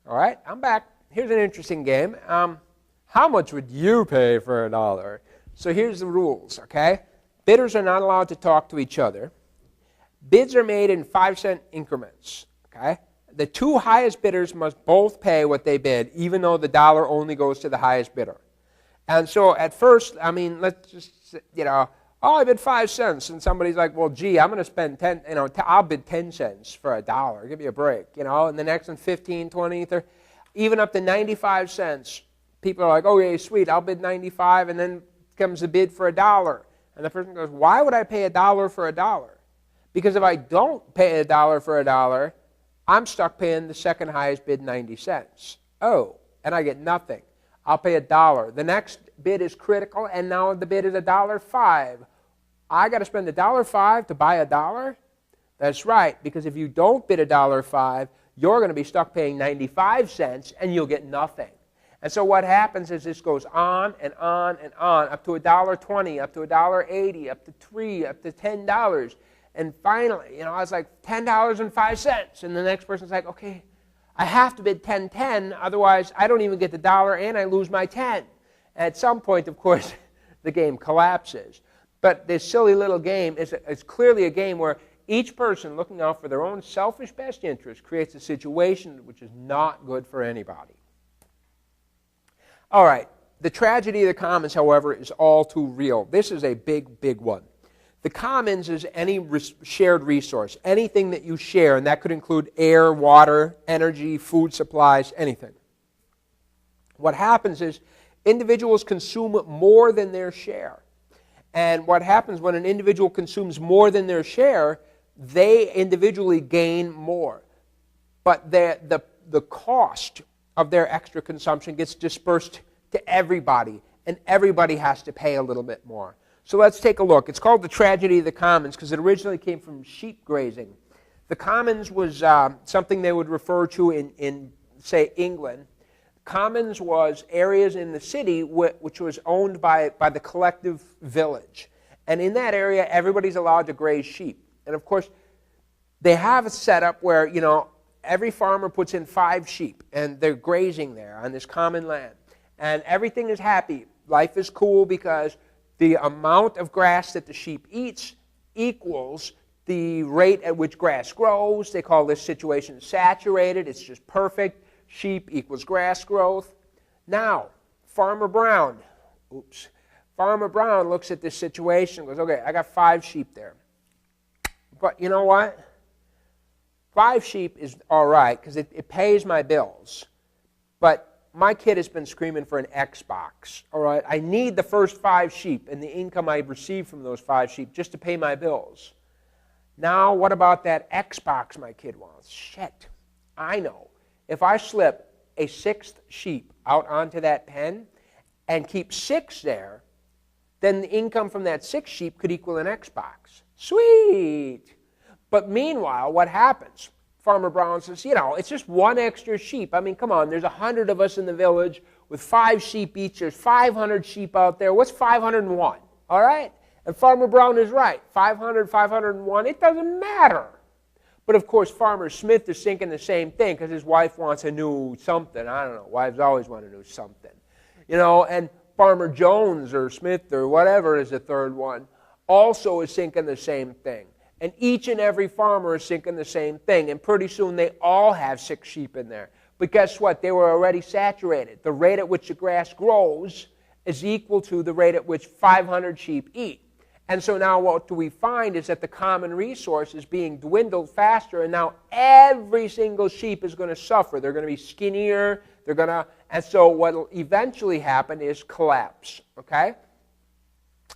All right, I'm back. Here's an interesting game. How much would you pay for $1? So here's the rules, okay? Bidders are not allowed to talk to each other. Bids are made in 5-cent increments, okay? The two highest bidders must both pay what they bid, even though the dollar only goes to the highest bidder. And so at first, I mean, let's just, oh, I bid 5 cents, and somebody's like, well, gee, I'm going to spend 10, I'll bid 10 cents for $1. Give me a break, and the next one 15, 20, 30, even up to 95 cents. People are like, oh, yeah, sweet, I'll bid 95, and then comes the bid for $1. And the person goes, why would I pay $1 for $1? Because if I don't pay $1 for $1, I'm stuck paying the second highest bid 90 cents. Oh, and I get nothing. I'll pay $1. The next bid is critical, and now the bid is $1.05. I got to spend $1.05 to buy $1? That's right, because if you don't bid $1.05, you're going to be stuck paying 95 cents, and you'll get nothing. And so what happens is this goes on and on and on, up to $1.20, up to $1.80, up to $3, up to $10. And finally, I was like, $10.05. And the next person's like, okay, I have to bid $10.10, otherwise I don't even get the dollar and I lose my 10. And at some point, of course, the game collapses. But this silly little game is clearly a game where each person looking out for their own selfish best interest creates a situation which is not good for anybody. All right, the tragedy of the commons, however, is all too real. This is a big, big one. The commons is any shared resource, anything that you share, and that could include air, water, energy, food supplies, anything. What happens is individuals consume more than their share. And what happens when an individual consumes more than their share, they individually gain more. But the cost of their extra consumption gets dispersed to everybody, and everybody has to pay a little bit more. So let's take a look. It's called the tragedy of the commons because it originally came from sheep grazing. The commons was something they would refer to in, say, England. Commons was areas in the city which was owned by the collective village. And in that area, everybody's allowed to graze sheep. And of course, they have a setup where, every farmer puts in 5 sheep, and they're grazing there on this common land. And everything is happy. Life is cool because the amount of grass that the sheep eats equals the rate at which grass grows. They call this situation saturated. It's just perfect. Sheep equals grass growth. Now, Farmer Brown looks at this situation and goes, okay, I got 5 sheep there. But you know what? 5 sheep is all right because it pays my bills. But my kid has been screaming for an Xbox. All right, I need the first 5 sheep and the income I receive from those 5 sheep just to pay my bills. Now, what about that Xbox my kid wants? Shit, I know. If I slip a 6th sheep out onto that pen and keep 6 there, then the income from that 6 sheep could equal an Xbox. Sweet! But meanwhile, what happens? Farmer Brown says, it's just 1 extra sheep. I mean, come on, there's 100 of us in the village with 5 sheep each. There's 500 sheep out there. What's 501? All right? And Farmer Brown is right. 500, 501, it doesn't matter. But of course, Farmer Smith is thinking the same thing because his wife wants a new something. I don't know. Wives always want a new something. And Farmer Jones or Smith or whatever is the third one also is thinking the same thing. And each and every farmer is thinking the same thing. And pretty soon they all have 6 sheep in there. But guess what? They were already saturated. The rate at which the grass grows is equal to the rate at which 500 sheep eat. And so now what do we find is that the common resource is being dwindled faster, and now every single sheep is going to suffer. They're going to be skinnier. And so what will eventually happen is collapse, okay?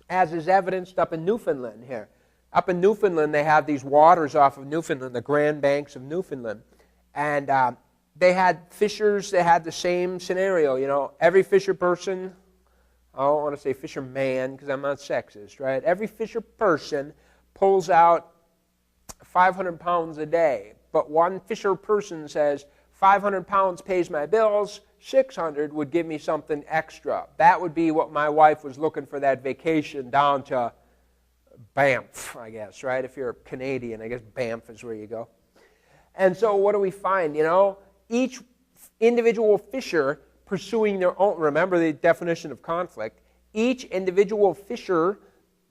As is evidenced up in Newfoundland here. Up in Newfoundland, they have these waters off of Newfoundland, the Grand Banks of Newfoundland. And they had fishers that had the same scenario. Every fisher person, I don't want to say fisherman because I'm not sexist, right? Every fisher person pulls out 500 pounds a day. But one fisher person says, 500 pounds pays my bills, 600 would give me something extra. That would be what my wife was looking for that vacation down to Banff, I guess, right? If you're Canadian, I guess Banff is where you go. And so what do we find? Each individual fisher pursuing their own, remember the definition of conflict, each individual fisher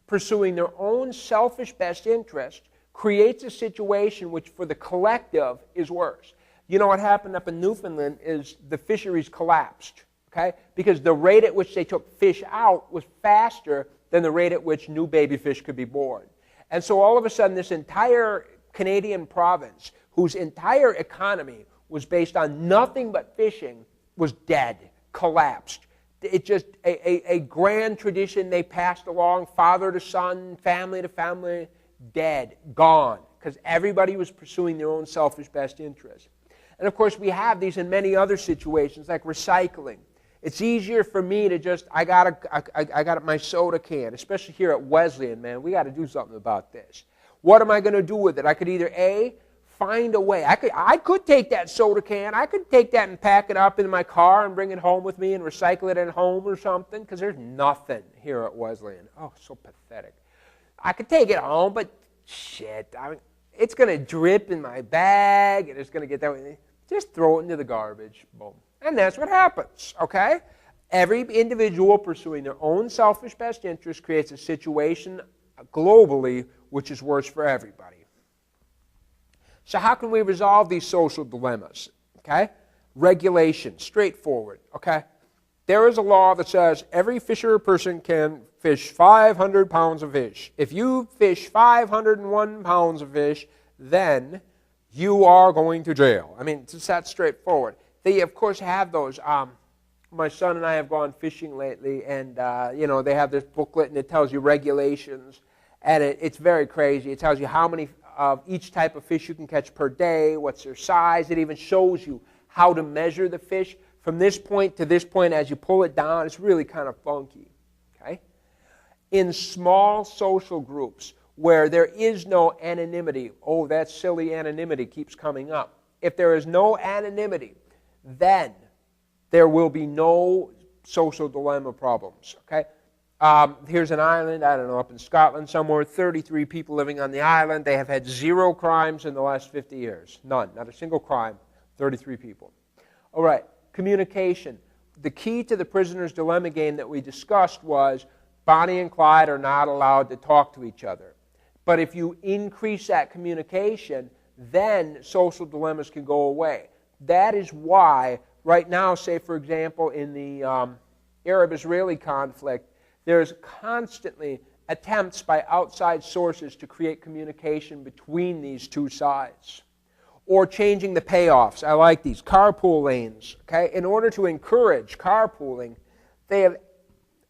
pursuing their own selfish best interest creates a situation which for the collective is worse. You know what happened up in Newfoundland is the fisheries collapsed, okay? Because the rate at which they took fish out was faster than the rate at which new baby fish could be born. And so all of a sudden this entire Canadian province, whose entire economy was based on nothing but fishing, was dead, collapsed. It just, a grand tradition they passed along, father to son, family to family, dead, gone, because everybody was pursuing their own selfish best interest. And of course we have these in many other situations, like recycling. It's easier for me to just, I got my soda can, especially here at Wesleyan, man. We got to do something about this. What am I going to do with it? I could either A, find a way. I could take that soda can, I could take that and pack it up in my car and bring it home with me and recycle it at home or something, because there's nothing here at Wesleyan. Oh, so pathetic. I could take it home, but shit, it's going to drip in my bag and it's going to get that way. Just throw it into the garbage. Boom. And that's what happens, okay? Every individual pursuing their own selfish best interest creates a situation globally which is worse for everybody. So how can we resolve these social dilemmas, okay? Regulation, straightforward, okay? There is a law that says every fisher person can fish 500 pounds of fish. If you fish 501 pounds of fish, then you are going to jail. I mean, it's that straightforward. They, of course, have those. My son and I have gone fishing lately, and, they have this booklet, and it tells you regulations, and it's very crazy. It tells you how many of each type of fish you can catch per day, what's their size. It even shows you how to measure the fish from this point to this point as you pull it down. It's really kind of funky, okay? In small social groups where there is no anonymity, oh, that silly anonymity keeps coming up. If there is no anonymity, then there will be no social dilemma problems, okay? Here's an island, I don't know, up in Scotland somewhere, 33 people living on the island. They have had 0 crimes in the last 50 years. None, not a single crime, 33 people. All right, communication. The key to the prisoner's dilemma game that we discussed was Bonnie and Clyde are not allowed to talk to each other. But if you increase that communication, then social dilemmas can go away. That is why right now, say for example, in the Arab-Israeli conflict, there's constantly attempts by outside sources to create communication between these two sides. Or changing the payoffs. I like these. Carpool lanes. Okay? In order to encourage carpooling, they have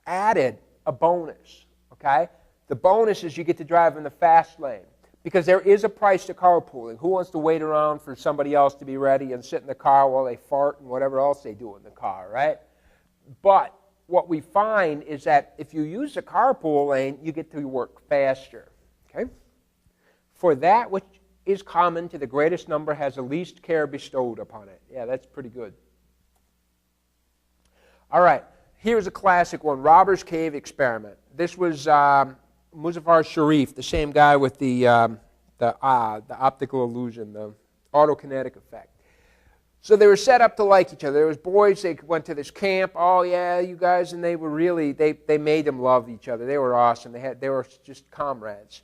added a bonus. Okay? The bonus is you get to drive in the fast lane. Because there is a price to carpooling. Who wants to wait around for somebody else to be ready and sit in the car while they fart and whatever else they do in the car, right? But what we find is that if you use the carpool lane, you get to work faster. Okay? For that which is common to the greatest number has the least care bestowed upon it. Yeah, that's pretty good. All right, here's a classic one, Robber's Cave experiment. This was Muzaffar Sharif, the same guy with the optical illusion, the autokinetic effect. So they were set up to like each other. There was boys, they went to this camp, oh yeah, you guys, and they were really, they made them love each other. They were awesome. They were just comrades.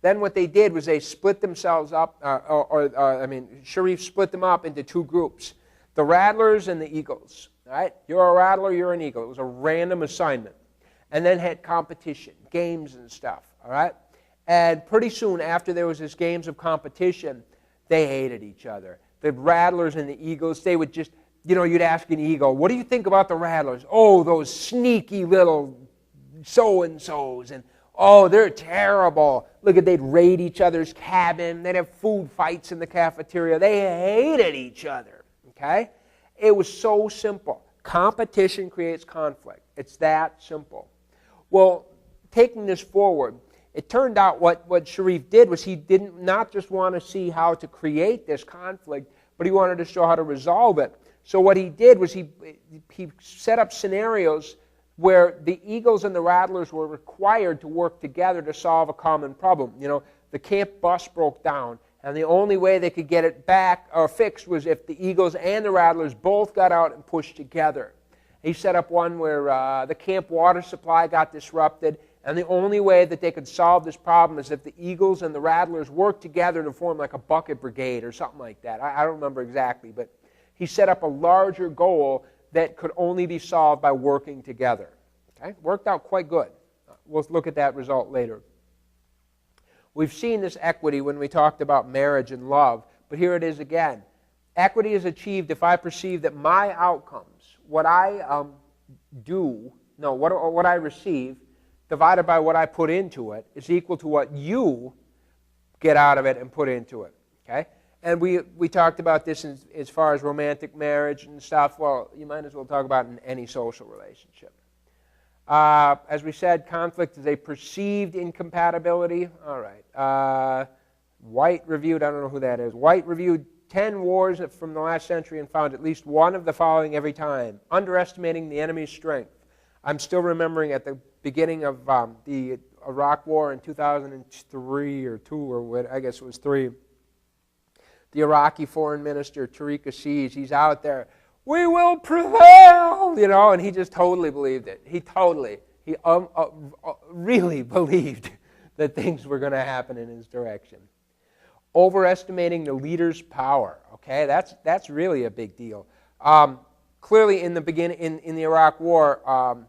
Then what they did was they split themselves up, Sharif split them up into 2 groups, the Rattlers and the Eagles. All right? You're a Rattler, you're an Eagle. It was a random assignment. And then had competition, games and stuff. All right? And pretty soon after there was this games of competition, they hated each other. The Rattlers and the Eagles, they would just, you'd ask an Eagle, what do you think about the Rattlers? Oh, those sneaky little so-and-sos. And, oh, they're terrible. Look at, they'd raid each other's cabin. They'd have food fights in the cafeteria. They hated each other, okay? It was so simple. Competition creates conflict. It's that simple. Well, taking this forward, it turned out what Sharif did was he did not just want to see how to create this conflict, but he wanted to show how to resolve it. So what he did was he set up scenarios where the Eagles and the Rattlers were required to work together to solve a common problem. The camp bus broke down, And the only way they could get it back or fixed was if the Eagles and the Rattlers both got out and pushed together. He set up one where the camp water supply got disrupted, and the only way that they could solve this problem is if the Eagles and the Rattlers worked together to form like a bucket brigade or something like that. I don't remember exactly, but he set up a larger goal that could only be solved by working together. Okay? Worked out quite good. We'll look at that result later. We've seen this equity when we talked about marriage and love, but here it is again. Equity is achieved if I perceive that my outcomes, what I what I receive, divided by what I put into it, is equal to what you get out of it and put into it. Okay? And we talked about this as far as romantic marriage and stuff. Well, you might as well talk about it in any social relationship. As we said, conflict is a perceived incompatibility. All right. White reviewed, I don't know who that is. White reviewed 10 wars from the last century and found at least one of the following every time. Underestimating the enemy's strength. I'm still remembering at the beginning of the Iraq War in 2003 or 2, or what, I guess it was 3, the Iraqi foreign minister, Tariq Aziz, he's out there, we will prevail, you know, and he just totally believed it. He really believed that things were going to happen in his direction. Overestimating the leader's power, okay, that's really a big deal. Clearly, in the beginning, in the Iraq War,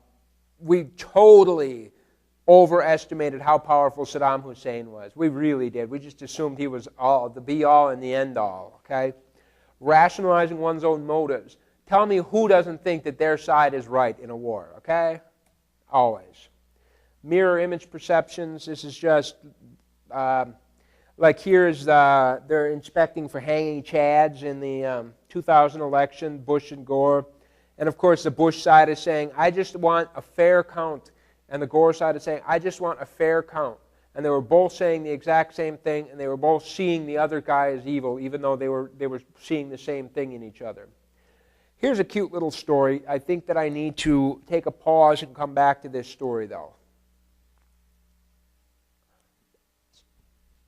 we totally overestimated how powerful Saddam Hussein was. We really did. We just assumed he was the be-all and the end-all, okay? Rationalizing one's own motives. Tell me who doesn't think that their side is right in a war, okay? Always. Mirror image perceptions. This is just, like here's, they're inspecting for hanging chads in the 2000 election, Bush and Gore. And of course the Bush side is saying, I just want a fair count. And the Gore side is saying, I just want a fair count. And they were both saying the exact same thing, and they were both seeing the other guy as evil, even though they were seeing the same thing in each other. Here's a cute little story. I think that I need to take a pause and come back to this story, though.